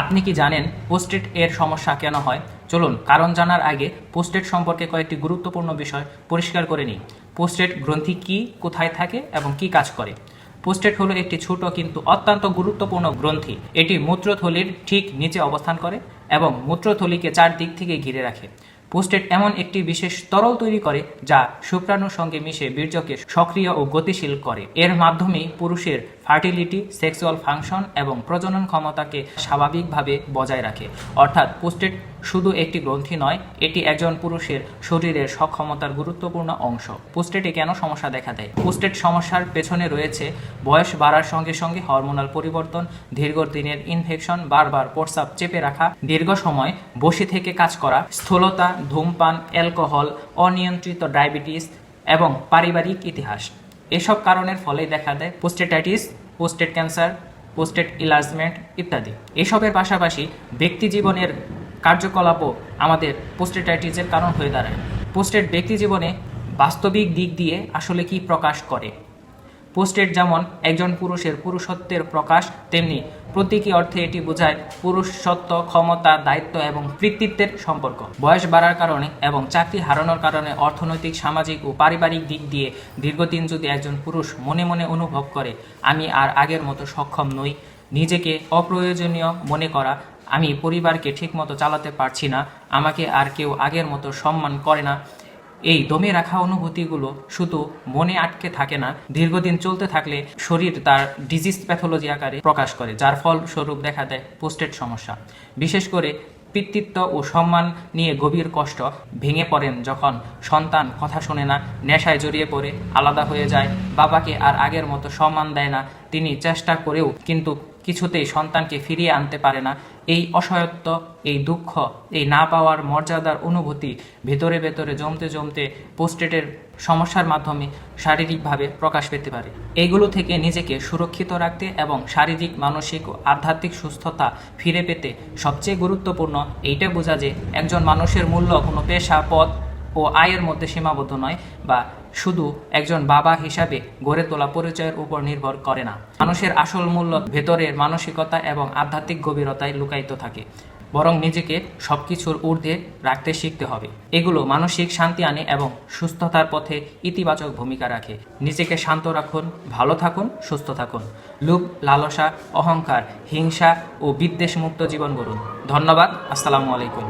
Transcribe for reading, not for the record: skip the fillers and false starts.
আপনি কি জানেন পোস্টেট এর সমস্যা কেন হয়? চলুন কারণ জানার আগে পোস্টেট সম্পর্কে কয়েকটি গুরুত্বপূর্ণ বিষয় পরিষ্কার করে নিই। পোস্টেট গ্রন্থি কি, কোথায় থাকে এবং কি কাজ করে? পোস্টেট হলো একটি ছোট কিন্তু অত্যন্ত গুরুত্বপূর্ণ গ্রন্থি। এটি মূত্রথলির ঠিক নিচে অবস্থান করে এবং মূত্রথলিকে চারদিক থেকে ঘিরে রাখে। পোস্টেট এমন একটি বিশেষ তরল তৈরি করে যা শুক্রাণুর সঙ্গে মিশে বীর্যকে সক্রিয় ও গতিশীল করে। এর মাধ্যমেই পুরুষের ফার্টিলিটি, সেক্সুয়াল ফাংশন এবং প্রজনন ক্ষমতাকে স্বাভাবিকভাবে বজায় রাখে। অর্থাৎ পোস্টেট শুধু একটি গ্রন্থি নয়, এটি একজন পুরুষের শরীরের সক্ষমতার গুরুত্বপূর্ণ অংশ। পোস্টেটে কেন সমস্যা দেখা দেয়? পোস্টেট সমস্যার পেছনে রয়েছে বয়স বাড়ার সঙ্গে সঙ্গে হরমোনাল পরিবর্তন, দীর্ঘদিনের ইনফেকশন, বারবার প্রস্রাব চেপে রাখা, দীর্ঘ সময় বসে থেকে কাজ করা, স্থূলতা, ধূমপান, অ্যালকোহল, অনিয়ন্ত্রিত ডায়াবেটিস এবং পারিবারিক ইতিহাস। এসব কারণের ফলে দেখা দেয় পোস্টেটাইটিস, পোস্টেট ক্যান্সার, পোস্টেট ইলার্জমেন্ট ইত্যাদি। এসবের পাশাপাশি ব্যক্তি জীবনের কার্যকলাপও আমাদের পোস্টেটাইটিসের কারণ হয়ে দাঁড়ায়। পোস্টেট ব্যক্তি জীবনে বাস্তবিক দিক দিয়ে আসলে কি প্রকাশ করে? পোস্টেট যেমন একজন পুরুষের পুরুষত্বের প্রকাশ, তেমনি প্রতীকী অর্থে এটি বোঝায় পুরুষত্ব, ক্ষমতা, দায়িত্ব এবং কৃতিত্বের সম্পর্ক। বয়স বাড়ার কারণে এবং চাকরি হারানোর কারণে অর্থনৈতিক, সামাজিক ও পারিবারিক দিক দিয়ে দীর্ঘদিন যদি একজন পুরুষ মনে মনে অনুভব করে আমি আর আগের মতো সক্ষম নই, নিজেকে অপ্রয়োজনীয় মনে করা, আমি পরিবারকে ঠিকমতো চালাতে পারছি না, আমাকে আর কেউ আগের মতো সম্মান করে না, এই দমে রাখা অনুভূতিগুলো শুধু মনে আটকে থাকে না, দীর্ঘদিন চলতে থাকলে শরীর তার ডিজিজ প্যাথোলজি আকারে প্রকাশ করে, যার ফলস্বরূপ দেখা দেয় পোস্টেট সমস্যা। বিশেষ করে পিতৃত্ব ও সম্মান নিয়ে গভীর কষ্ট, ভেঙে পড়েন যখন সন্তান কথা শোনে না, নেশায় জড়িয়ে পড়ে, আলাদা হয়ে যায়, বাবাকে আর আগের মতো সম্মান দেয় না, তিনি চেষ্টা করেও কিন্তু কিছুতেই সন্তানকে ফিরিয়ে আনতে পারে না। এই অসহায়ত্ব, এই দুঃখ, এই না পাওয়ার মর্যাদার অনুভূতি ভেতরে ভেতরে জমতে জমতে পোস্টেটের সমস্যার মাধ্যমে শারীরিকভাবে প্রকাশ পেতে পারে। এগুলো থেকে নিজেকে সুরক্ষিত রাখতে এবং শারীরিক, মানসিক ও আধ্যাত্মিক সুস্থতা ফিরে পেতে সবচেয়ে গুরুত্বপূর্ণ এইটা বোঝা যে একজন মানুষের মূল্য কোনো পেশা, পদ ও আয়ের মধ্যে সীমাবদ্ধ নয়, বা শুধু একজন বাবা হিসাবে গড়ে তোলা পরিচয়ের উপর নির্ভর করে না। মানুষের আসল মূল্য ভেতরের মানসিকতা এবং আধ্যাত্মিক গভীরতায় লুকায়িত থাকে। বরং নিজেকে সবকিছুর ঊর্ধ্বে রাখতে শিখতে হবে। এগুলো মানসিক শান্তি আনে এবং সুস্থতার পথে ইতিবাচক ভূমিকা রাখে। নিজেকে শান্ত রাখুন, ভালো থাকুন, সুস্থ থাকুন। লোভ, লালসা, অহংকার, হিংসা ও বিদ্বেষ মুক্ত জীবন গড়ুন। ধন্যবাদ। আসসালামু আলাইকুম।